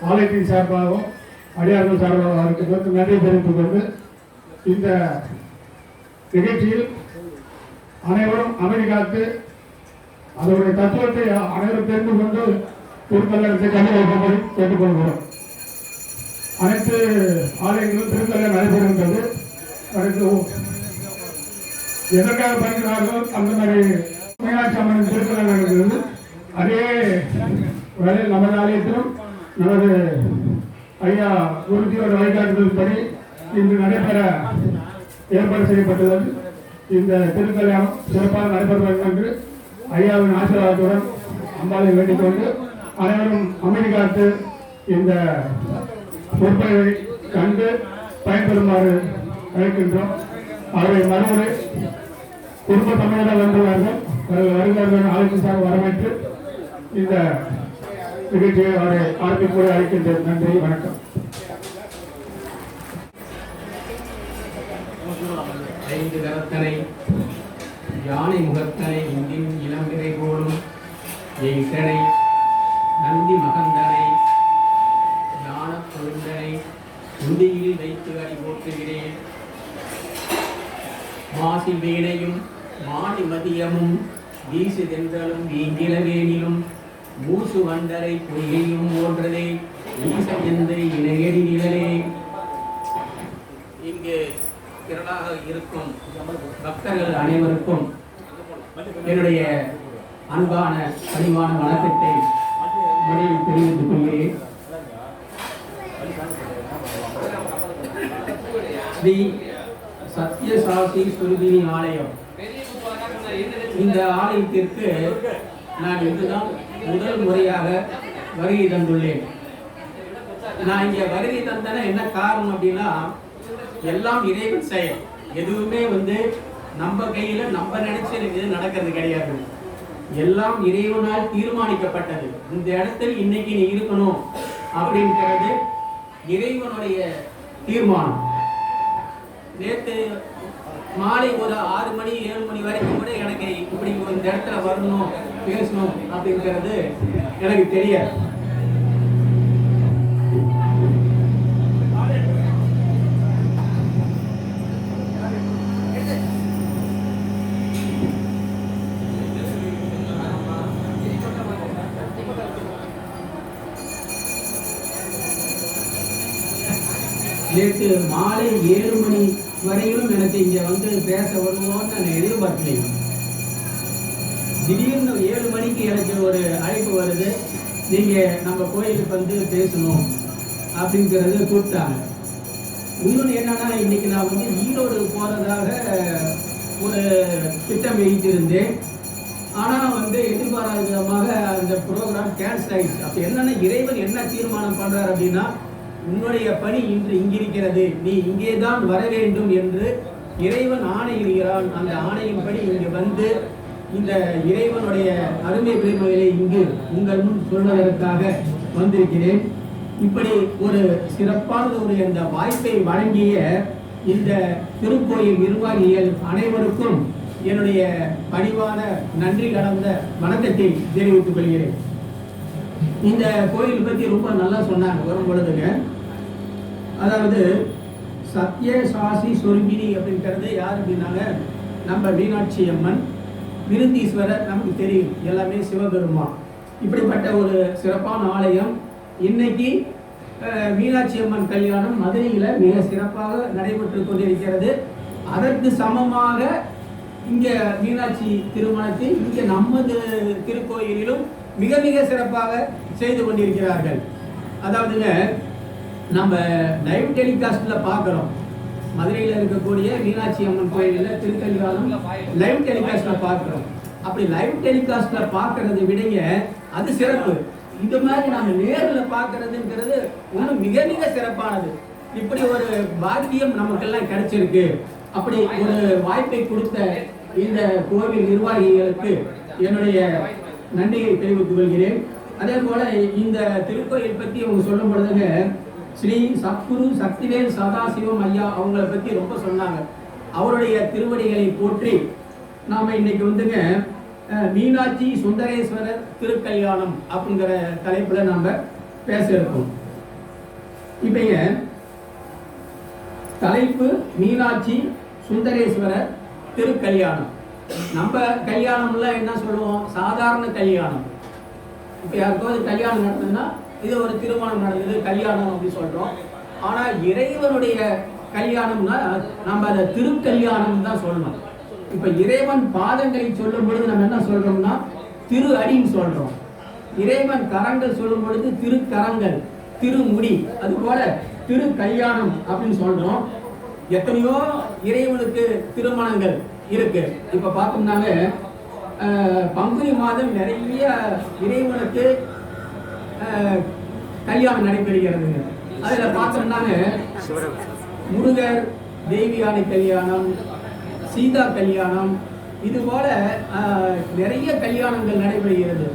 ஆலயத்தின் சார்பாகவும் அடியார்கள் சார்பாகவும் அவருக்கு நன்றி தெரிவித்துக் கொண்டு இந்த நிகழ்ச்சியில் அனைவரும் அமைதி காத்து அதனுடைய தத்துவத்தை அனைவரும் தெரிந்து கொண்டு திருக்கல்யாணத்தை கண்டு வைக்கும்படி கேட்டுக்கொள்கிறோம். அனைத்து ஆலயங்களும் திருக்கல்யாணம் நடைபெறுகின்றது. அடுத்து எதற்காக பண்ணுகிறார்களோ அந்த மாதிரி மீனாட்சி அம்மனின் திருக்கல்யாணம் நடக்கிறது. அதே வேளையில் நமது ஆலயத்திலும் நமது ஐயா குருஜியோட வழிகாட்டுதல்படி இன்று நடைபெற ஏற்பாடு செய்யப்பட்டுள்ளது. இந்த திருக்கல்யாணம் சிறப்பாக நடைபெற வேண்டும் என்று ஐயாவின் ஆசீர்வாதத்துடன் அம்பாளை வேண்டிக் கொண்டு அனைவரும் அமைதி காத்து இந்த பொறுப்பை கண்டு பயன்பெறுமாறு அழைக்கின்றோம். அவரை மறுமுறை குடும்ப தமிழக வந்துள்ளார்கள். வருகிறார்கள் ஆலோசனை வரவேற்று இந்த நிகழ்ச்சியை அவரை ஆரம்பிப்போடு அழைக்கின்றேன். நன்றி, வணக்கம். ஐந்து கரத்தனை யானை முகத்தனை இந்தின் இளம்பிறை போலும் எய்தனை நந்தி மகந்தனை ஞான கொழுந்தனை உண்டியில் வைத்து அடி போற்றுகிறேன். மாசி வீணையும் மாடி மதியமும் வீசு தென்றலும் வீங்கிலவேனிலும் மூசு வண்டரை பொய்கையும் ஓன்றதே ஈசெந்தை இணையடி நிழலே. இங்கு திரளாக இருக்கும் பக்தர்கள் அனைவருக்கும் என்னுடைய அன்பான பணிவான வணக்கத்தை முதலில் தெரிவித்துக் கொள்கிறேன். ஸ்ரீ சத்யசாசி சுருதினி ஆலயம், இந்த ஆலயத்திற்கு நான் இன்றுதான் முதல் முறையாக வருகை தந்துள்ளேன். நான் இங்கே வருகை தந்தன என்ன காரணம் அப்படின்னா, எல்லாம் இறைவன் செயல். எதுவுமே நம்ம கையில நம்ம நினைச்சு இது நடக்கிறது கிடையாது. எல்லாம் இறைவனால் தீர்மானிக்கப்பட்டது. இந்த இடத்தில் இன்னைக்கு நீ இருக்கணும் அப்படிங்கிறது இறைவனுடைய தீர்மானம். நேற்று மாலை ஒரு 6 மணி 7 மணி வரைக்கும் கூட எனக்கு இப்படி இந்த இடத்துல வரணும் பேசணும் அப்படிங்கிறது எனக்கு தெரியாது. நேற்று மாலை 7 மணி வரையிலும் எனக்கு இங்க பேச வருவோம்னு நான் எதிர்பார்க்கல. திடீர்னு 7 மணிக்கு எனக்கு ஒரு அழைப்பு வருது, நீங்க நம்ம கோயிலுக்கு பேசணும் அப்படிங்கிறது கூப்பிட்டாங்க. இன்னொன்று என்னன்னா, இன்னைக்கு நான் ஈரோடு போறதாக ஒரு திட்டம் வைத்திருந்தேன். ஆனா எதிர்பாராத விதமாக அந்த ப்ரோக்ராம் கேன்சல் ஆயிடுச்சு. அப்ப என்னன்னா, இறைவன் என்ன தீர்மானம் பண்றாரு அப்படின்னா, உன்னுடைய பணி இன்று இங்கிருக்கிறது, நீ இங்கேதான் வர வேண்டும் என்று இறைவன் ஆணையிடுகிறான். அந்த ஆணையின்படி இங்கு இந்த இறைவனுடைய அருமை பெருமைகளை இங்கு உங்கள் முன் சொல்வதற்காக வந்திருக்கிறேன். இப்படி ஒரு சிறப்பான இந்த வாய்ப்பை வழங்கிய இந்த திருக்கோயில் நிர்வாகிகள் அனைவருக்கும் என்னுடைய பணிவான நன்றி கலந்த வணக்கத்தை தெரிவித்துக் கொள்கிறேன். இந்த கோயில் பத்தி ரொம்ப நல்லா சொன்னாங்க வரும் பொழுதுங்க. அதாவது சத்யசாசி சொர்பினி அப்படிங்கிறது யார் அப்படின்னாங்க, நம்ம மீனாட்சி அம்மன், விருந்தீஸ்வரர் நமக்கு தெரியும், எல்லாமே சிவபெருமான். இப்படிப்பட்ட ஒரு சிறப்பான ஆலயம். இன்னைக்கு மீனாட்சி அம்மன் கல்யாணம் மதுரையில மிக சிறப்பாக நடைபெற்று கொண்டிருக்கிறது. அதற்கு சமமாக இங்க மீனாட்சி திருமணத்தை இங்க நமது திருக்கோயிலிலும் மிக மிக சிறப்பாக செய்து கொண்டிருக்கிறார்கள். அதாவதுங்க, நம்ம லைவ் டெலிகாஸ்ட்ல பார்க்கிறோம். மதுரையில் இருக்கக்கூடிய மீனாட்சி அம்மன் கோயிலில் திருக்கல்யாணம் லைவ் டெலிகாஸ்ட்ல பார்க்கிறோம். அப்படி லைவ் டெலிகாஸ்ட்ல பார்க்கறதை விடைங்க அது சிறப்பு. இந்த மாதிரி நம்ம நேரில் பார்க்கறதுங்கிறது ஒன்றும் மிக மிக சிறப்பானது. இப்படி ஒரு பாக்கியம் நமக்கெல்லாம் கிடைச்சிருக்கு. அப்படி ஒரு வாய்ப்பை கொடுத்த இந்த கோவில் நிர்வாகிகளுக்கு என்னுடைய நன்றியை தெரிவித்துக் கொள்கிறேன். அதே போல இந்த திருக்கோயில் பற்றி அவங்க சொல்லும் பொழுதுங்க, ஸ்ரீ சத்குரு சக்திவேல் சதாசிவம் ஐயா அவங்களை பற்றி ரொம்ப சொன்னாங்க. அவருடைய திருவடிகளை போற்றி நாம இன்னைக்கு மீனாட்சி சுந்தரேஸ்வரர் திருக்கல்யாணம் அப்படிங்கிற தலைப்புல நாம பேச இருக்கோம். இப்ப தலைப்பு மீனாட்சி சுந்தரேஸ்வரர் திருக்கல்யாணம். நம்ம கல்யாணம்ல என்ன சொல்லுவோம்? சாதாரண கல்யாணம். இப்ப யாருக்காவது கல்யாணம் நடந்ததுன்னா இது ஒரு திருமணம் நடந்தது கல்யாணம் அப்படின்னு சொல்றோம். ஆனா இறைவனுடைய கல்யாணம்னா நம்ம அதை திருக்கல்யாணம் தான் சொல்லணும். இப்ப இறைவன் பாதங்களை சொல்லும் பொழுது நம்ம என்ன சொல்றோம்னா திரு அடின்னு சொல்றோம். இறைவன் கரங்கள் சொல்லும் பொழுது திருக்கரங்கள், திருமுடி, அது போல திரு கல்யாணம் அப்படின்னு சொல்றோம். எத்தனையோ இறைவனுக்கு திருமணங்கள் இருக்கு. இப்ப பார்த்தோம்னாங்க பங்குனி மாதம் நிறைய இறைவனுக்கு கல்யாணம் நடைபெறுகிறது. அதுல பார்த்தோம்னாங்க முருகர் தேவியானை கல்யாணம், சீதா கல்யாணம், இது போல நிறைய கல்யாணங்கள் நடைபெறுகிறது.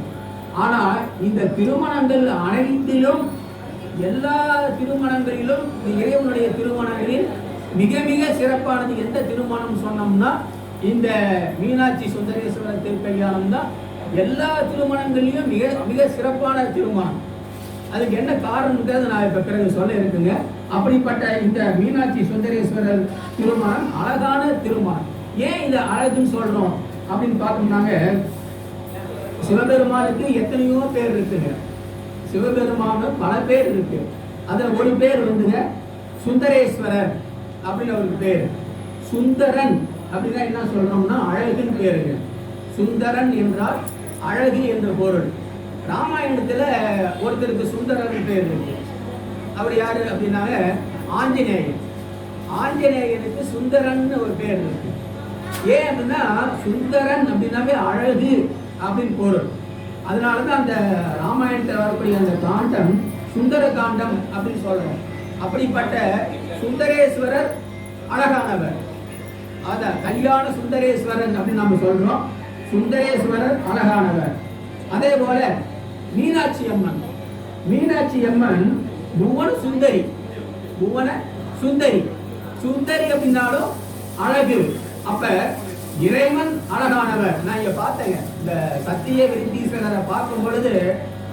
ஆனா இந்த திருமணங்கள் அனைத்திலும் எல்லா திருமணங்களிலும் இறைவனுடைய திருமணங்களில் மிக மிக சிறப்பானது எந்த திருமணம் சொன்னோம்னா இந்த மீனாட்சி சுந்தரேஸ்வரர் திருக்கல்யாணம் தான் எல்லா திருமணங்களிலும் மிக மிக சிறப்பான திருமணம். அதுக்கு என்ன காரணம்ன்றது நான் இப்ப பிறகு சொல்ல இருக்குங்க. அப்படிப்பட்ட இந்த மீனாட்சி சுந்தரேஸ்வரர் திருமணம் அழகான திருமணம். ஏன் இதை அழகுன்னு சொல்றோம் அப்படின்னு பார்த்தோம்னாங்க சிவபெருமானுக்கு எத்தனையோ பேர் இருக்குங்க. சிவபெருமானு பல பேர் இருக்கு. அதுல ஒரு பேர் வந்துங்க சுந்தரேஸ்வரர் அப்படின்னு அவருக்கு பேர். சுந்தரன் அப்படின்னா என்ன சொல்றோம்னா அழகுன்னு பேருங்க. சுந்தரன் என்றால் அழகு என்ற பொருள். ராமாயணத்துல ஒருத்தருக்கு சுந்தரன் பேர் இருக்கு. அவர் யாரு அப்படின்னாங்க ஆஞ்சநேயன். ஆஞ்சநேயனுக்கு சுந்தரன் ஒரு பேர் இருக்கு. ஏன் அப்படின்னா சுந்தரன் அப்படின்னாவே அழகு அப்படின்னு பொருள். அதனாலதான் அந்த ராமாயணத்தில் வரக்கூடிய அந்த காண்டம் சுந்தர காண்டம் அப்படின்னு சொல்றோம். அப்படிப்பட்ட சுந்தரேஸ்வரர் அழகானவர். அத கல்யாண சுந்தரேஸ்வரன் அப்படின்னு நம்ம சொல்றோம். சுந்தரேஸ்வரர் அழகானவர். அதே போல மீனாட்சி அம்மன். மீனாட்சி அம்மன் புவன சுந்தரி. புவன சுந்தரி. சுந்தரி அப்படின்னாலும் அழகு. அப்ப இறைவன் அழகானவர். நான் இங்க பார்த்தேங்க இந்த சத்திய விருத்தீஸ்வரரை பார்க்கும் பொழுது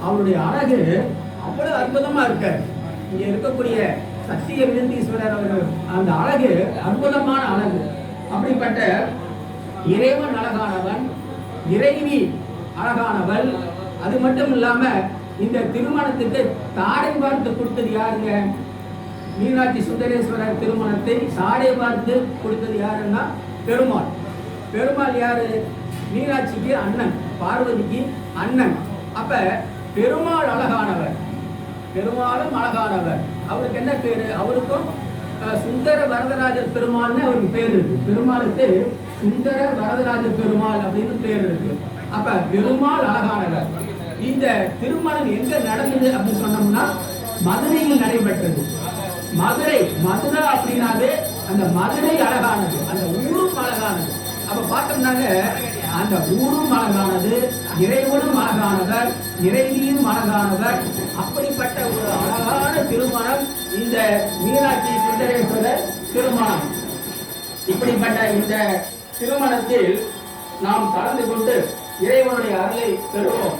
அவருடைய அழகு அவ்வளவு அற்புதமா இருக்காரு. இங்க இருக்கக்கூடிய சத்திய விருந்தீஸ்வரர் அவர்கள் அந்த அழகு அற்புதமான அழகு. அப்படிப்பட்ட இறைவன் அழகானவன், இறைவி அழகானவள். அது மட்டும் இல்லாம இந்த திருமணத்துக்கு தாடை பார்த்து கொடுத்தது யாருங்க? மீனாட்சி சுந்தரேஸ்வரர் திருமணத்தை சாடை பார்த்து கொடுத்தது யாருன்னா பெருமாள். பெருமாள் யாரு? மீனாட்சிக்கு அண்ணன், பார்வதிக்கு அண்ணன். அப்ப பெருமாள் அழகானவர், பெருமாளும் அழகானவர். அவருக்கு என்ன பேரு? அவருக்கும் சுந்தர வரதராஜ பெருமாள்னு அவருக்கு பேர் இருக்கு. பெருமாளுக்கு சுந்தர வரதராஜ பெருமாள் அப்படின்னு பேர் இருக்கு. அப்ப பெருமாள் அழகானவர். இந்த திருமணம் எங்க நடந்தது அப்படின்னு சொன்னோம்னா மதுரையில் நடைபெற்றது. மதுரை அப்படின்னாவே அந்த மதுரை அழகானது, அந்த ஊரும் அழகானது. அப்ப பார்த்தோம்னாங்க அந்த ஊரும் அழகானது, இறைவனும் அழகானவர், இறைவியும் அழகானவர். அப்படிப்பட்ட ஒரு அழகான திருமணம் இந்த மீனாட்சி சுந்தரேஸ்வரர் திருமணம். இப்படிப்பட்ட இந்த திருமணத்தில் நாம் கலந்து கொண்டு இறைவனுடைய அருளை பெறுவோம்.